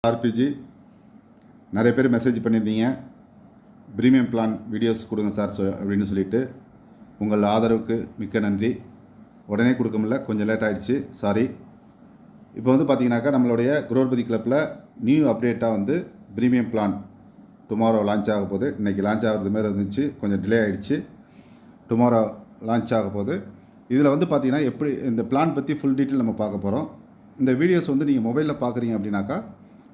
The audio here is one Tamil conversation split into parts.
ஆர்பிஜி நிறைய பேர் மெசேஜ் பண்ணியிருந்தீங்க, ப்ரீமியம் பிளான் வீடியோஸ் கொடுங்க சார் அப்படின்னு சொல்லிட்டு. உங்கள் ஆதரவுக்கு மிக்க நன்றி. உடனே கொடுக்க முடியல, கொஞ்சம் லேட் ஆகிடுச்சு, சாரி. இப்போ பார்த்தீங்கன்னாக்கா நம்மளுடைய குரோர்பதி கிளப்பில் நியூ அப்டேட்டாக ப்ரீமியம் பிளான் டுமாரோ லான்ச் ஆக போகுது. இன்றைக்கி லான்ச் ஆகிறது மாரி இருந்துச்சு, கொஞ்சம் டிலே ஆகிடுச்சு. டுமாரோ லான்ச் ஆக போகுது. இதில் பார்த்தீங்கன்னா எப்படி இந்த பிளான் பற்றி ஃபுல் டீட்டெயில் நம்ம பார்க்க போகிறோம். இந்த வீடியோஸ் நீங்கள் மொபைலில் பார்க்குறீங்க அப்படின்னாக்கா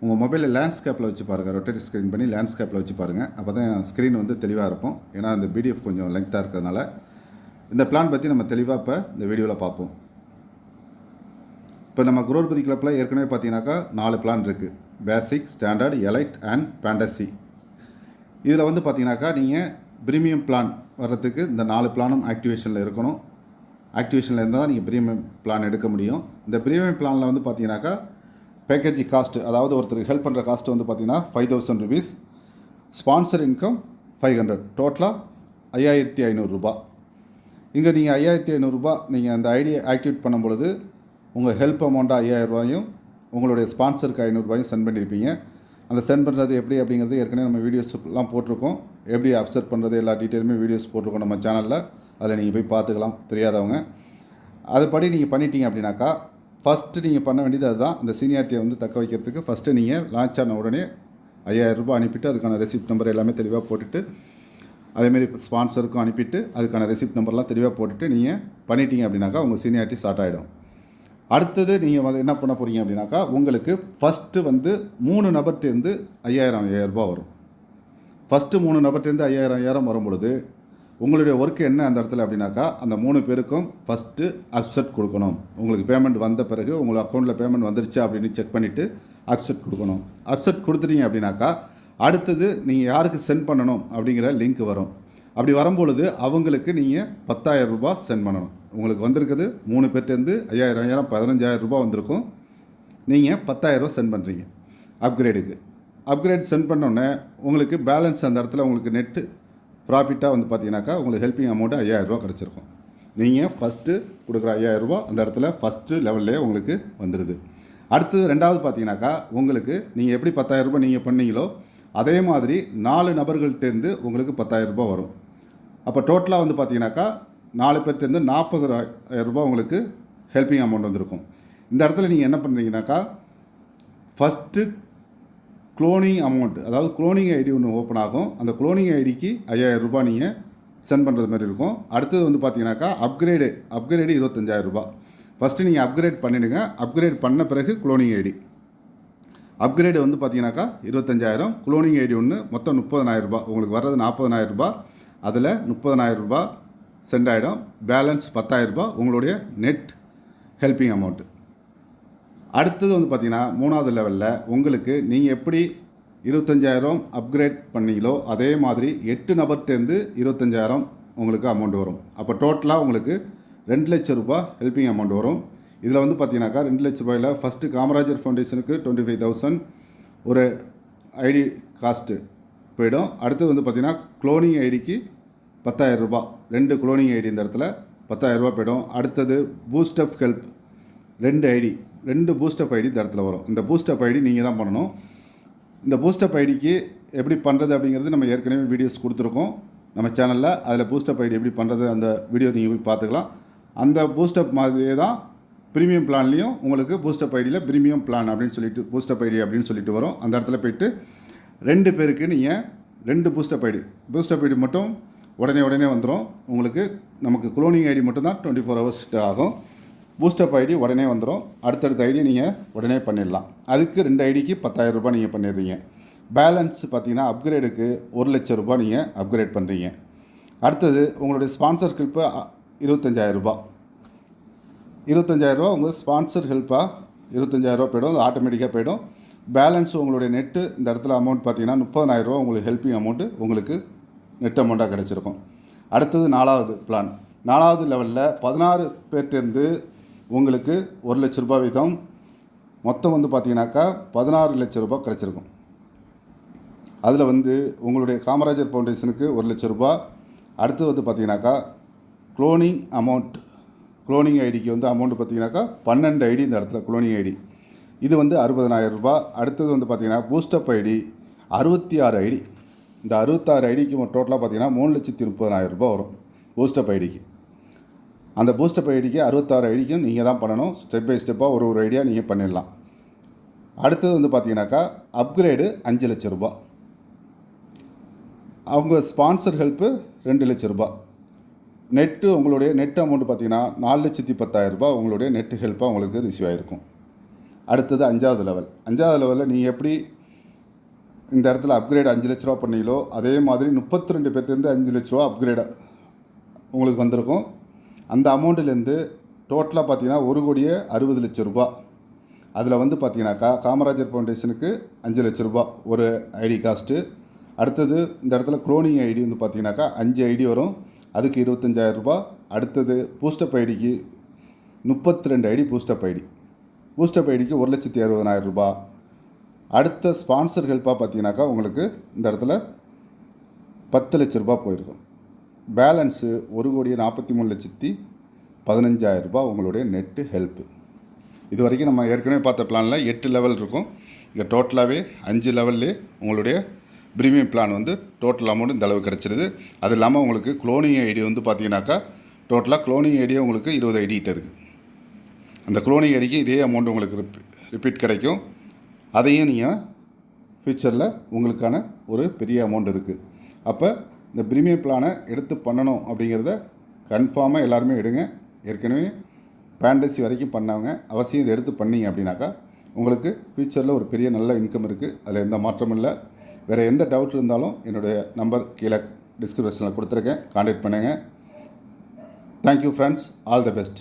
உங்கள் மொபைலில் லேண்ட்ஸ்கேப்பில் வச்சு பாருங்கள், ரொட்டேட் ஸ்க்ரீன் பண்ணி லேண்ட்ஸ்கேப்பில் வச்சு பாருங்கள். அப்போ தான் ஸ்க்ரீன் தெளிவாக இருக்கும். ஏன்னா இந்த பிடிஎஃப் கொஞ்சம் லெங்க்த்தாக இருக்கிறதுனால இந்த பிளான் பற்றி நம்ம தெளிவாக இப்போ இந்த வீடியோவில் பார்ப்போம். இப்போ நம்ம குரோர்பதி கிளப்பில் ஏற்கனவே பார்த்தீங்கன்னாக்கா 4 பிளான் இருக்குது. பேசிக், ஸ்டாண்டர்ட், எலைட் அண்ட் ஃபேண்டசி. இதில் பார்த்தீங்கன்னாக்கா நீங்கள் ப்ரீமியம் பிளான் வர்றதுக்கு இந்த 4 பிளானும் ஆக்டிவேஷனில் இருக்கணும். ஆக்டிவேஷனில் இருந்தால் தான் நீங்கள் ப்ரீமியம் பிளான் எடுக்க முடியும். இந்த ப்ரீமியம் பிளானில் பார்த்தீங்கன்னாக்கா பேக்கேஜ் காஸ்ட்டு, அதாவது ஒருத்தருக்கு ஹெல்ப் பண்ணுற காஸ்ட்டு பார்த்தீங்கன்னா 5000 rupees, ஸ்பான்சர் இன்கம் 500, டோட்டலாக 5500 ரூபா. இங்கே நீங்கள் 5500 ரூபா நீங்கள் அந்த ஐடியை ஆக்டிவேட் பண்ணும்பொழுது உங்கள் ஹெல்ப் அமௌண்ட்டாக 5000 ரூபாயும் உங்களுடைய ஸ்பான்சருக்கு 500 ரூபாயும் சென்ட் பண்ணியிருப்பீங்க. அந்த சென்ட் பண்ணுறது எப்படி அப்படிங்கிறது ஏற்கனவே நம்ம வீடியோஸ்லாம் போட்டிருக்கோம். எப்படி அப்செட் பண்ணுறது எல்லா டீட்டெயிலுமே வீடியோஸ் போட்டிருக்கோம் நம்ம சேனலில். அதில் நீங்கள் போய் பார்த்துக்கலாம் தெரியாதவங்க. அதுபடி நீங்கள் பண்ணிட்டீங்க அப்படின்னாக்கா ஃபஸ்ட்டு நீங்கள் பண்ண வேண்டியது அதுதான். அந்த சீனியாரிட்டியை தக்க வைக்கிறதுக்கு ஃபஸ்ட்டு நீங்கள் லான்ச் ஆன உடனே 5000 ரூபாய் அனுப்பிட்டு அதுக்கான ரெசிப்ட் நம்பர் எல்லாமே தெளிவாக போட்டுட்டு, அதேமாரி ஸ்பான்சருக்கும் அனுப்பிட்டு அதுக்கான ரெசிப்ட் நம்பர்லாம் தெளிவாக போட்டுட்டு நீங்கள் பண்ணிட்டீங்க அப்படின்னாக்கா உங்கள் சீனியாரிட்டி ஸ்டார்ட் ஆகிடும். அடுத்தது நீங்கள் என்ன பண்ண போகிறீங்க அப்படின்னாக்கா உங்களுக்கு ஃபஸ்ட்டு 3 நபர்கிட்டேருந்து 5000 ரூபாய் வரும். ஃபஸ்ட்டு 3 நபர்கிட்டேருந்து 5000 வரும்பொழுது உங்களுடைய ஒர்க்கு என்ன அந்த இடத்துல அப்படின்னாக்கா அந்த 3 பேருக்கும் ஃபஸ்ட்டு அக்செப்ட் கொடுக்கணும். உங்களுக்கு பேமெண்ட் வந்த பிறகு உங்களுக்கு அக்கௌண்ட்டில் பேமெண்ட் வந்துருச்சா அப்படின்னு செக் பண்ணிவிட்டு அக்செப்ட் கொடுக்கணும். அக்செப்ட் கொடுத்துட்டீங்க அப்படின்னாக்கா அடுத்தது நீங்கள் யாருக்கு சென்ட் பண்ணணும் அப்படிங்கிற லிங்க் வரும். அப்படி வரும்பொழுது அவங்களுக்கு நீங்கள் 10000 ரூபாய் சென்ட் பண்ணணும். உங்களுக்கு வந்திருக்குது 3 பேர்ட்டேருந்து 5000 15000 ரூபாய் வந்திருக்கும். நீங்கள் 10000 ரூபா சென்ட் பண்ணுறீங்க அப்கிரேடுக்கு. அப்கிரேட் சென்ட் பண்ணோன்னே உங்களுக்கு பேலன்ஸ் அந்த இடத்துல உங்களுக்கு நெட்டு ப்ராஃபிட்டாக பார்த்தீங்கன்னாக்கா உங்களுக்கு ஹெல்ப்பிங் அமௌண்ட்டு 5000 ரூபா கிடச்சிருக்கும். நீங்கள் ஃபஸ்ட்டு கொடுக்குற 5000 ரூபா அந்த இடத்துல ஃபஸ்ட்டு லெவல்லே உங்களுக்கு வந்துடுது. அடுத்தது ரெண்டாவது பார்த்தீங்கன்னாக்கா உங்களுக்கு நீங்கள் எப்படி 10000 ரூபாய் நீங்கள் பண்ணீங்களோ அதே மாதிரி 4 நபர்கள்ட்டேருந்து உங்களுக்கு 10000 ரூபாய் வரும். அப்போ டோட்டலாக பார்த்தீங்கன்னாக்கா 4 பேர்ட்டேருந்து 40000 ரூபாய் உங்களுக்கு ஹெல்ப்பிங் அமௌண்ட் வந்திருக்கும். இந்த இடத்துல நீங்கள் என்ன பண்ணுறீங்கன்னாக்கா ஃபஸ்ட்டு க்ளோனிங் அமௌண்ட், அதாவது க்ளோனிங் ஐடி ஒன்று ஓப்பன் ஆகும். அந்த க்ளோனிங் ஐடிக்கு 5000 ரூபாய் நீங்கள் சென்ட் பண்ணுறது மாதிரி இருக்கும். அடுத்தது பார்த்தீங்கன்னாக்கா அப்கிரேடு 25000 ரூபாய். ஃபஸ்ட்டு நீங்கள் அப்கிரேட் பண்ணிவிடுங்க. அப்கிரேட் பண்ண பிறகு க்ளோனிங் ஐடி அப்கிரேடு பார்த்தீங்கன்னாக்கா 25000, க்ளோனிங் ஐடி ஒன்று மொத்தம் 30000 ரூபாய். உங்களுக்கு வர்றது 40000 ரூபாய். அதில் 30000 ரூபாய் சென்ட் ஆகிடும். பேலன்ஸ் 10000 ரூபாய் உங்களுடைய நெட் ஹெல்ப்பிங் அமௌண்ட்டு. அடுத்தது பார்த்தீங்கன்னா 3வது லெவலில் உங்களுக்கு நீங்கள் எப்படி 25000 அப்கிரேட் பண்ணீங்களோ அதே மாதிரி 8 நபர்கிட்டேருந்து 25000 உங்களுக்கு அமௌண்ட் வரும். அப்போ டோட்டலாக உங்களுக்கு 2 லட்சம் ரூபாய் ஹெல்ப்பிங் அமௌண்ட் வரும். இதில் பார்த்தீங்கன்னாக்கா 2 லட்ச ரூபாயில் ஃபஸ்ட்டு காமராஜர் ஃபவுண்டேஷனுக்கு 25000 ஒரு ஐடி காஸ்ட்டு போயிடும். அடுத்தது பார்த்தீங்கன்னா க்ளோனிங் ஐடிக்கு 10000 ரூபாய், 2 க்ளோனிங் ஐடி இந்த இடத்துல 10000 ரூபாய் போயிடும். அடுத்தது பூஸ்டப் ஹெல்ப் 2 பூஸ்டப் ஐடி இந்த இடத்துல வரும். இந்த பூஸ்டப் ஐடி நீங்கள் தான் பண்ணணும். இந்த பூஸ்டப் ஐடிக்கு எப்படி பண்ணுறது அப்படிங்கிறது நம்ம ஏற்கனவே வீடியோஸ் கொடுத்துருக்கோம் நம்ம சேனலில். அதில் பூஸ்டப் ஐடி எப்படி பண்ணுறது அந்த வீடியோ நீங்கள் போய் பார்த்துக்கலாம். அந்த பூஸ்டப் மாதிரியே தான் ப்ரீமியம் பிளான்லேயும் உங்களுக்கு பூஸ்டப் ஐடியில் ப்ரீமியம் பிளான் அப்படின்னு சொல்லிட்டு பூஸ்டப் ஐடி அப்படின்னு சொல்லிட்டு வரும். அந்த இடத்துல போய்ட்டு 2 பேருக்கு நீங்கள் 2 பூஸ்டப் ஐடி மட்டும் உடனே வந்துடும். உங்களுக்கு நமக்கு க்ளோனிங் ஐடி மட்டும் தான் 24 hours ஆகும். பூஸ்டப் ஐடி உடனே வந்துடும். அடுத்தடுத்த ஐடி நீங்கள் உடனே பண்ணிடலாம். அதுக்கு 2 ஐடிக்கு 10000 ரூபாய் நீங்கள் பண்ணிடுறீங்க. பேலன்ஸ் பார்த்தீங்கன்னா அப்கிரேடுக்கு 1 லட்சம் ரூபாய் நீங்கள் அப்கிரேட் பண்ணுறீங்க. அடுத்தது உங்களுடைய ஸ்பான்சர் ஹெல்ப்பாக 25000 ரூபாய். 25000 ரூபா உங்கள் ஸ்பான்சர் ஹெல்ப்பாக 25000 ரூபா போய்டும். அது ஆட்டோமேட்டிக்காக போய்டும். பேலன்ஸ் உங்களுடைய நெட்டு இந்த இடத்துல அமௌண்ட் பார்த்தீங்கன்னா 30000 ரூபா உங்களுக்கு ஹெல்ப்பிங் அமௌண்ட்டு உங்களுக்கு நெட் அமௌண்ட்டாக கிடச்சிருக்கும். அடுத்தது 4வது பிளான். 4வது லெவலில் 16 பேர்ட்டேருந்து உங்களுக்கு 1 லட்ச ரூபாய் வீதம் மொத்தம் பார்த்தீங்கன்னாக்கா 16 லட்ச ரூபாய் கிடச்சிருக்கும். அதில் உங்களுடைய காமராஜர் ஃபவுண்டேஷனுக்கு 1 லட்ச ரூபாய். அடுத்து பார்த்தீங்கன்னாக்கா க்ளோனிங் ஐடிக்கு அமௌண்ட் பார்த்தீங்கன்னாக்கா 12 ஐடி இந்த இடத்துல க்ளோனிங் ஐடி இது வந்து 60,000 ரூபாய். அடுத்தது வந்து பார்த்திங்கன்னா பூஸ்டப் ஐடி 66 ஐடி. இந்த 66 ஐடிக்கு டோட்டலாக பார்த்திங்கன்னா 3,30,000 ரூபாய் வரும் பூஸ்டப் ஐடிக்கு. அந்த பூஸ்டப் ஐடிக்கு 66 ஐடிக்கும் நீங்கள் தான் பண்ணணும். ஸ்டெப் பை ஸ்டெப்பாக ஒரு ஐடியா நீங்கள் பண்ணிடலாம். அடுத்தது வந்து பார்த்தீங்கன்னாக்கா அப்கிரேடு 5 லட்சம் ரூபாய். அவங்க ஸ்பான்சர் ஹெல்ப்பு 2 லட்சம் ரூபாய். நெட்டு உங்களுடைய நெட் அமௌண்ட் பார்த்தீங்கன்னா 4,10,000 ரூபாய் உங்களுடைய நெட்டு ஹெல்ப்பாக உங்களுக்கு ரிசீவ் ஆகிருக்கும். அடுத்தது 5வது லெவல். 5வது லெவலில் நீங்கள் எப்படி இந்த இடத்துல அப்கிரேட் 5 லட்ச ரூபா பண்ணீங்களோ அதே மாதிரி 32 பேர்லேருந்து 5 லட்ச ரூபா அப்கிரேட் உங்களுக்கு வந்திருக்கும். அந்த அமௌண்ட்டிலேருந்து டோட்டலாக பார்த்தீங்கன்னா 1,60,00,000 ரூபாய். அதில் வந்து பார்த்தீங்கன்னாக்கா காமராஜர் ஃபவுண்டேஷனுக்கு 5 லட்ச ரூபா ஒரு ஐடி காஸ்ட்டு. அடுத்தது இந்த இடத்துல க்ளோனிங் ஐடி வந்து பார்த்தீங்கன்னாக்கா 5 ஐடி வரும், அதுக்கு 25,000 ரூபாய். அடுத்தது பூஸ்டப் ஐடிக்கு 32 ஐடி பூஸ்டப் ஐடி. பூஸ்டப் ஐடிக்கு 1,60,000 ரூபாய். அடுத்த ஸ்பான்சர் ஹெல்ப்பாக பார்த்தீங்கன்னாக்கா உங்களுக்கு இந்த இடத்துல 10 லட்ச ரூபா போயிருக்கும். பேலன்ஸு 1,43,15,000 ரூபாய் உங்களுடைய நெட்டு ஹெல்ப்பு. இது வரைக்கும் நம்ம ஏற்கனவே பார்த்த பிளானில் 8 லெவல் இருக்கும். இங்கே டோட்டலாகவே 5 லெவல்லே உங்களுடைய ப்ரீமியம் பிளான் வந்து டோட்டல் அமௌண்ட் இந்த அளவு கிடச்சிருது. அது இல்லாமல் உங்களுக்கு க்ளோனிங் ஐடி வந்து பார்த்தீங்கன்னாக்கா டோட்டலாக க்ளோனிங் ஐடியே உங்களுக்கு 20 ஐடிகிட்ட இருக்குது. அந்த க்ளோனிங் ஐடிக்கு இதே அமௌண்ட் உங்களுக்கு ரிப்பீட் கிடைக்கும். அதையும் நீங்கள் ஃப்யூச்சரில் உங்களுக்கான ஒரு பெரிய அமௌண்ட் இருக்குது. அப்போ இந்த ப்ரீமியம் பிளானை எடுத்து பண்ணணும் அப்படிங்கிறத கன்ஃபார்மாக எல்லாருமே எடுங்க. ஏற்கனவே ஃபேண்டசி வரைக்கும் பண்ணவங்க அவசியம் இதை எடுத்து பண்ணிங்க அப்படின்னாக்கா உங்களுக்கு ஃப்யூச்சரில் ஒரு பெரிய நல்ல இன்கம் இருக்குது. அதில் எந்த மாற்றமும் இல்லை. வேறு எந்த டவுட் இருந்தாலும் என்னுடைய நம்பர் கீழே டிஸ்கிரிப்ஷனில் கொடுத்துருக்கேன், கான்டாக்ட் பண்ணுங்கள். Thank you friends, all the best.